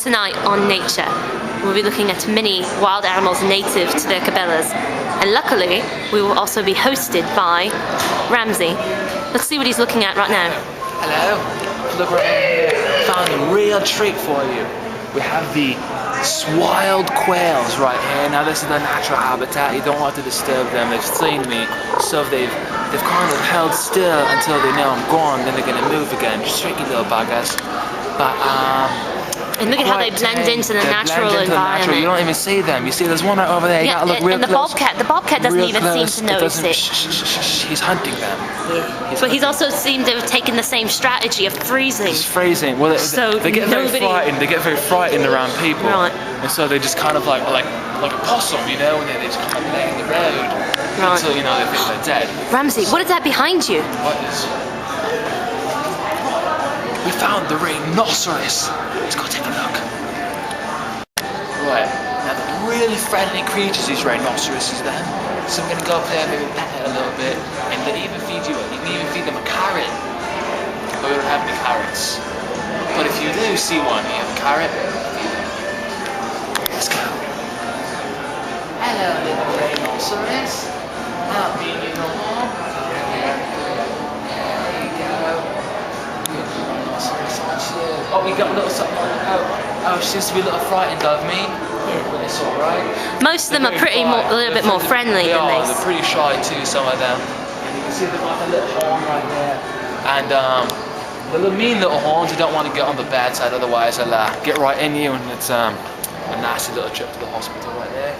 Tonight on Nature, we'll be looking at many wild animals native to their Cabelas. And luckily, we will also be hosted by Ramzi. Let's see what he's looking at right now. Hello, look right here. Found a real treat for you. We have the wild quails right here. Now this is their natural habitat. You don't want to disturb them. They've seen me, so they've kind of held still until they know I'm gone. Then they're gonna move again. Just tricky little buggers. But and look at how they blend into the natural environment. You don't even see them. You see, there's one right over there. You gotta look real close. And the bobcat doesn't even seem to notice it. He's hunting them. But he's also seemed to have taken the same strategy of freezing. Just freezing. Well, they get very frightened. They get very frightened around people. Right. And so they just kind of like a possum, you know, and they just kind of lay in the road until you know they think they're dead. Ramzi, what is that behind you? What is? We found the rhinoceros. Let's go take a look. Right, now they're really friendly creatures, these rhinoceroses then. So I'm gonna go up there and maybe pet it a little bit, and they even feed you. You can even feed them a carrot. But we don't have any carrots. But if you do see one, you have a carrot. Let's go. Hello, little rhinoceros. Not mean you no harm. There you go. Oh, we got a little something. Oh, she seems to be a little frightened of me. Yeah. But it's alright. Most of them are a little bit more friendly than this. They're pretty shy too, some of them. And you can see they've got a little horn right there. And the little mean little horns, you don't want to get on the bad side, otherwise they'll get right in you, and it's a nasty little trip to the hospital right there.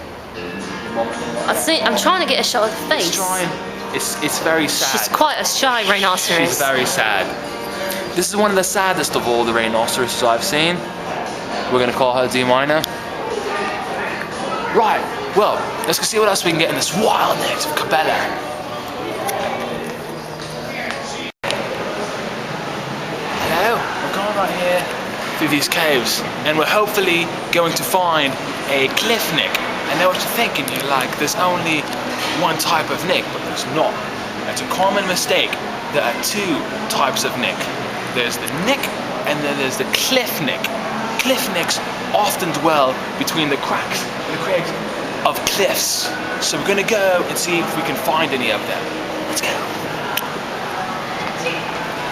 I'm trying to get a shot of the face. It's very sad. She's quite a shy rhinoceros. She's very sad. This is one of the saddest of all the rhinoceroses I've seen. We're gonna call her D minor. Right, well, let's go see what else we can get in this wild native Cabela. Hello, we're going right here through these caves, and we're hopefully going to find a cliff nick. I know what you're thinking, you're like, there's only one type of nick, but there's not. That's a common mistake. There are two types of nick. There's the nick, and then there's the cliff nick. Cliff nicks often dwell between the cracks and the crags of cliffs. So we're gonna go and see if we can find any of them. Let's go.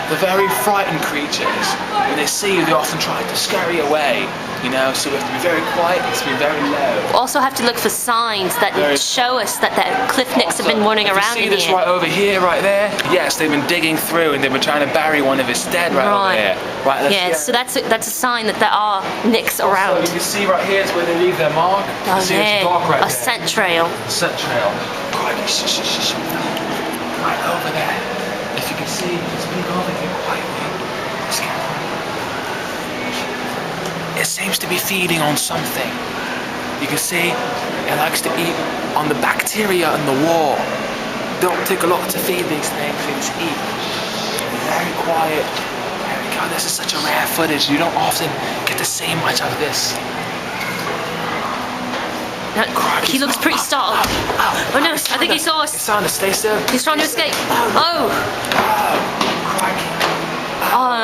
They're very frightened creatures. When they see you, they often try to scurry away. You know, so we have to be very quiet and to be very low. We also have to look for signs that show us that the cliff nicks have been running around in here. See this right over here, right there? Yes, they've been digging through and they've been trying to bury one of his dead right over there. Right, yeah, so that's a sign that there are nicks around. So you can see right here is where they leave their mark. Oh, yeah, a scent trail. Scent trail. Right over there. If you can see, just peek over here quietly. Let's go. It seems to be feeding on something. You can see it likes to eat on the bacteria in the wall. Don't take a lot to feed these things, they just eat. Be very quiet. There we go, this is such a rare footage. You don't often get to see much of this. He looks pretty startled. Oh no, I think he saw us. He's trying to stay still. He's trying to escape. Oh!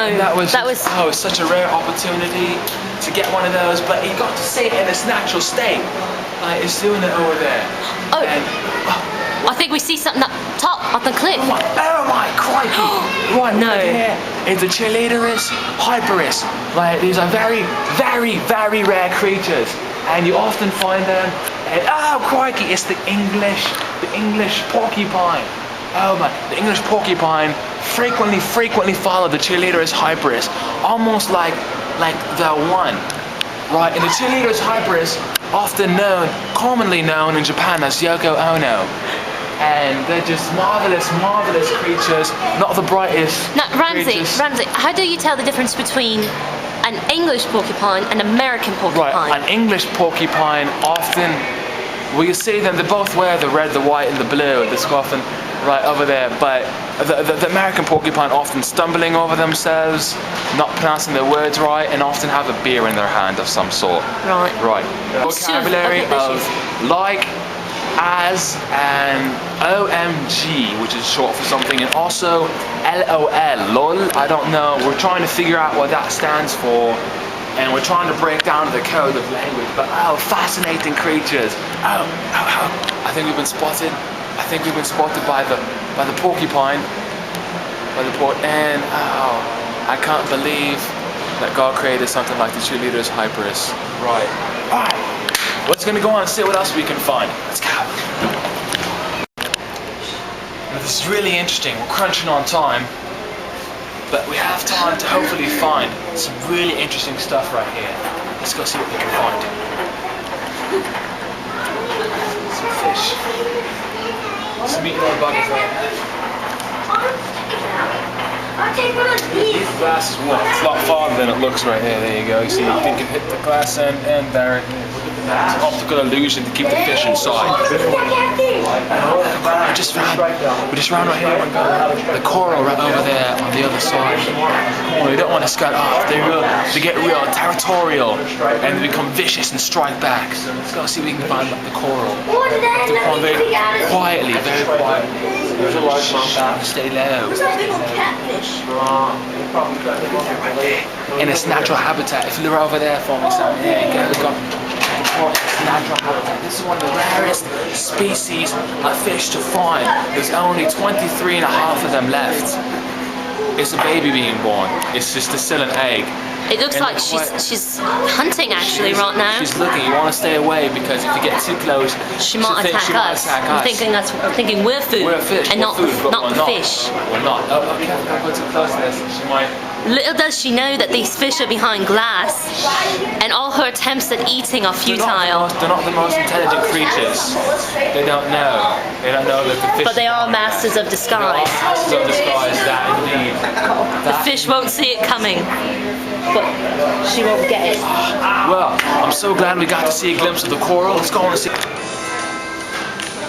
That was such a rare opportunity to get one of those, but he got to see it in its natural state. Like, it's doing it over there. Oh! I think we see something up top on the cliff. Oh my crikey! Right, no. Here is the Cheilodorus hyperis. Like, these are very, very, very rare creatures, and you often find them. And, oh crikey! It's the English porcupine. Oh my! The English porcupine frequently follow the Cheilodorus hyperis, almost like the one. Right, and the Cheilodorus hyperis, commonly known in Japan as Yoko Ono. And they're just marvelous creatures, not the brightest. Now, Ramzi, how do you tell the difference between an English porcupine and an American porcupine? Right, an English porcupine often, well, you see them, they both wear the red, the white, and the blue, the scoffin right over there, but the American porcupine often stumbling over themselves, not pronouncing their words right, and often have a beer in their hand of some sort. Right. Vocabulary of like, as, and OMG, which is short for something, and also LOL, lol, I don't know, we're trying to figure out what that stands for. and we're trying to break down the code of language. But fascinating creatures. I think we've been spotted. I think we've been spotted by the porcupine, and I can't believe that God created something like the cheerleaders Hyperus. Right. All right. Let's gonna go on and see what else we can find. Let's go. Now, this is really interesting. We're crunching on time, but we have time to hopefully find some really interesting stuff right here. Let's go see what we can find. Some fish. Some meat little buggers right here. I'll take one of these. This glass is what? It's a lot farther than it looks right here. There you go. You see, you can hit the glass end there. It's an optical illusion to keep the fish inside. We just ran right here. The coral right over there on the other side. We don't want to scut off. They get real territorial and they become vicious and strike back. So let's go see if we can find the coral. They're going very quietly, very quietly. Stay low. In its natural habitat. If you look over there for me, Sam, there you go. We've got its natural habitat. This is one of the rarest species of fish to find. There's only 23 and a half of them left. It's a baby being born. It's just still an egg. It looks like she's hunting actually right now. She's looking. You want to stay away because if you get too close, she might attack us. I'm thinking we're food, we're fish, and not the fish. We're not. Oh, okay, don't go too close to this. She might. Little does she know that these fish are behind glass, and all her attempts at eating are futile. They're not the most intelligent creatures. They don't know. They don't know that the fish. But they are masters of disguise. Masters of disguise, that indeed. The fish won't see it coming, but she won't get it. Well, I'm so glad we got to see a glimpse of the coral. Let's go on and see.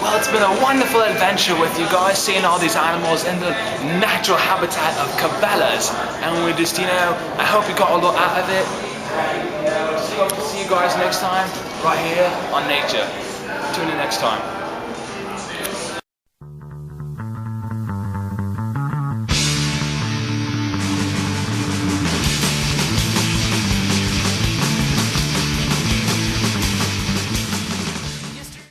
Well, it's been a wonderful adventure with you guys, seeing all these animals in the natural habitat of Cabelas. And we just, I hope you got a lot out of it. Hope to see you guys next time, right here on Nature. Tune in next time.